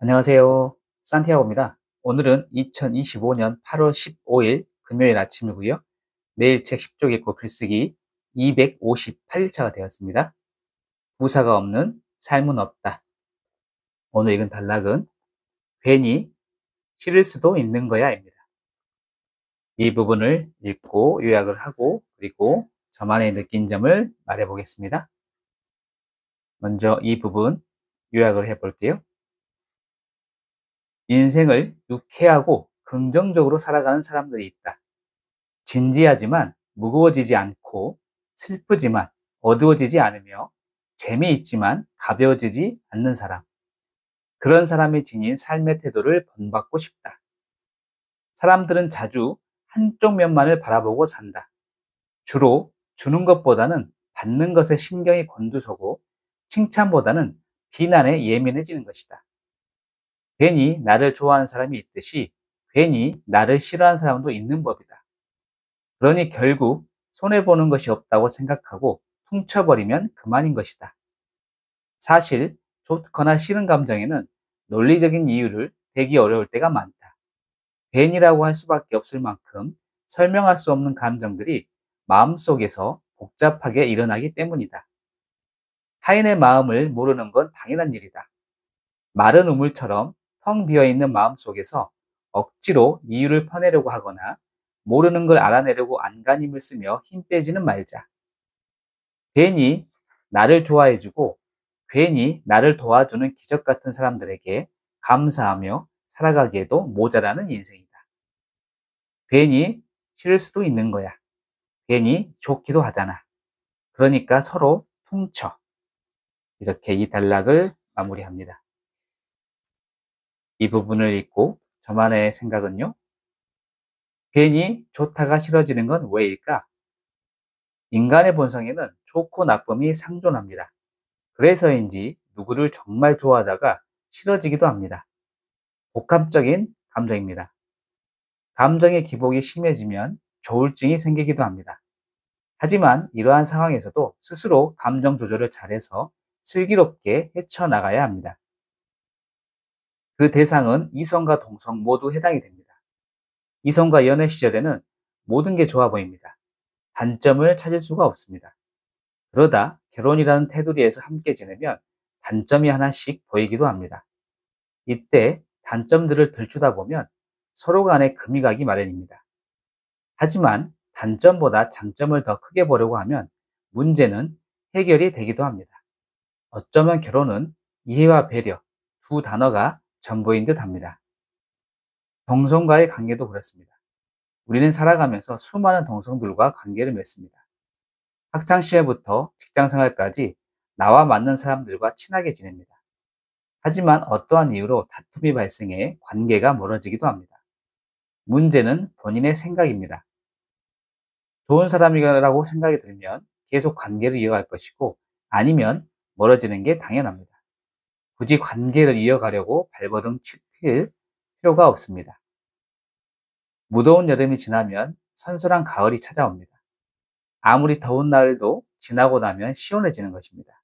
안녕하세요. 산티아고입니다. 오늘은 2025년 8월 15일 금요일 아침이고요. 매일 책 10쪽 읽고 글쓰기 258일차가 되었습니다. 부사가 없는 삶은 없다. 오늘 읽은 단락은 괜히 싫을 수도 있는 거야입니다. 이 부분을 읽고 요약을 하고 그리고 저만의 느낀 점을 말해 보겠습니다. 먼저 이 부분 요약을 해 볼게요. 인생을 유쾌하고 긍정적으로 살아가는 사람들이 있다. 진지하지만 무거워지지 않고 슬프지만 어두워지지 않으며 재미있지만 가벼워지지 않는 사람. 그런 사람이 지닌 삶의 태도를 본받고 싶다. 사람들은 자주 한쪽 면만을 바라보고 산다. 주로 주는 것보다는 받는 것에 신경이 곤두서고 칭찬보다는 비난에 예민해지는 것이다. 괜히 나를 좋아하는 사람이 있듯이 괜히 나를 싫어하는 사람도 있는 법이다. 그러니 결국 손해보는 것이 없다고 생각하고 퉁쳐버리면 그만인 것이다. 사실 좋거나 싫은 감정에는 논리적인 이유를 대기 어려울 때가 많다. 괜히라고 할 수밖에 없을 만큼 설명할 수 없는 감정들이 마음속에서 복잡하게 일어나기 때문이다. 타인의 마음을 모르는 건 당연한 일이다. 마른 우물처럼 텅 비어있는 마음속에서 억지로 이유를 퍼내려고 하거나 모르는 걸 알아내려고 안간힘을 쓰며 힘 빼지는 말자. 괜히 나를 좋아해주고 괜히 나를 도와주는 기적 같은 사람들에게 감사하며 살아가기에도 모자라는 인생이다. 괜히 싫을 수도 있는 거야. 괜히 좋기도 하잖아. 그러니까 서로 퉁쳐. 이렇게 이 단락을 마무리합니다. 이 부분을 읽고 저만의 생각은요. 괜히 좋다가 싫어지는 건 왜일까? 인간의 본성에는 좋고 나쁨이 상존합니다. 그래서인지 누구를 정말 좋아하다가 싫어지기도 합니다. 복합적인 감정입니다. 감정의 기복이 심해지면 조울증이 생기기도 합니다. 하지만 이러한 상황에서도 스스로 감정 조절을 잘해서 슬기롭게 헤쳐나가야 합니다. 그 대상은 이성과 동성 모두 해당이 됩니다. 이성과 연애 시절에는 모든 게 좋아 보입니다. 단점을 찾을 수가 없습니다. 그러다 결혼이라는 테두리에서 함께 지내면 단점이 하나씩 보이기도 합니다. 이때 단점들을 들추다 보면 서로 간에 금이 가기 마련입니다. 하지만 단점보다 장점을 더 크게 보려고 하면 문제는 해결이 되기도 합니다. 어쩌면 결혼은 이해와 배려 두 단어가 전부인 듯 합니다. 동성과의 관계도 그렇습니다. 우리는 살아가면서 수많은 동성들과 관계를 맺습니다. 학창시절부터 직장생활까지 나와 맞는 사람들과 친하게 지냅니다. 하지만 어떠한 이유로 다툼이 발생해 관계가 멀어지기도 합니다. 문제는 본인의 생각입니다. 좋은 사람이라고 생각이 들면 계속 관계를 이어갈 것이고 아니면 멀어지는 게 당연합니다. 굳이 관계를 이어가려고 발버둥 칠 필요가 없습니다. 무더운 여름이 지나면 선선한 가을이 찾아옵니다. 아무리 더운 날도 지나고 나면 시원해지는 것입니다.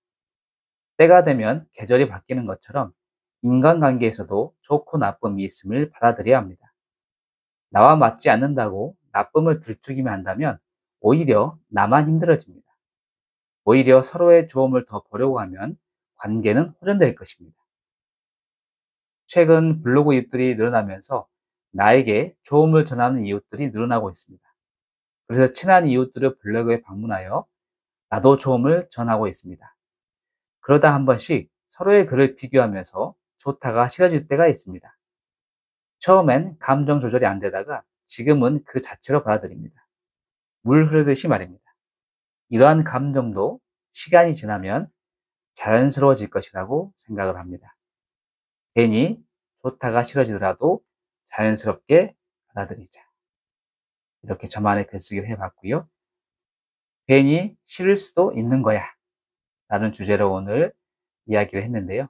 때가 되면 계절이 바뀌는 것처럼 인간관계에서도 좋고 나쁨이 있음을 받아들여야 합니다. 나와 맞지 않는다고 나쁨을 들추기만 한다면 오히려 나만 힘들어집니다. 오히려 서로의 좋음을 더 보려고 하면 관계는 호전될 것입니다. 최근 블로그 이웃들이 늘어나면서 나에게 좋음을 전하는 이웃들이 늘어나고 있습니다. 그래서 친한 이웃들을 블로그에 방문하여 나도 좋음을 전하고 있습니다. 그러다 한 번씩 서로의 글을 비교하면서 좋다가 싫어질 때가 있습니다. 처음엔 감정 조절이 안 되다가 지금은 그 자체로 받아들입니다. 물 흐르듯이 말입니다. 이러한 감정도 시간이 지나면 자연스러워질 것이라고 생각을 합니다. 괜히 좋다가 싫어지더라도 자연스럽게 받아들이자. 이렇게 저만의 글쓰기를 해봤고요. 괜히 싫을 수도 있는 거야 라는 주제로 오늘 이야기를 했는데요.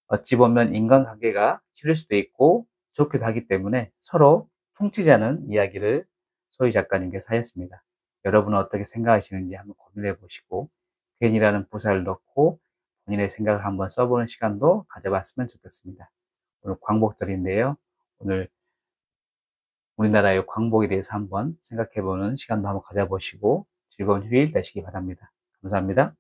어찌 보면 인간관계가 싫을 수도 있고 좋기도 하기 때문에 서로 퉁치자는 이야기를 소희 작가님께서 하였습니다. 여러분은 어떻게 생각하시는지 한번 고민해 보시고 괜히라는 부사를 넣고 본인의 생각을 한번 써보는 시간도 가져봤으면 좋겠습니다. 오늘 광복절인데요. 오늘 우리나라의 광복에 대해서 한번 생각해 보는 시간도 한번 가져보시고 즐거운 휴일 되시기 바랍니다. 감사합니다.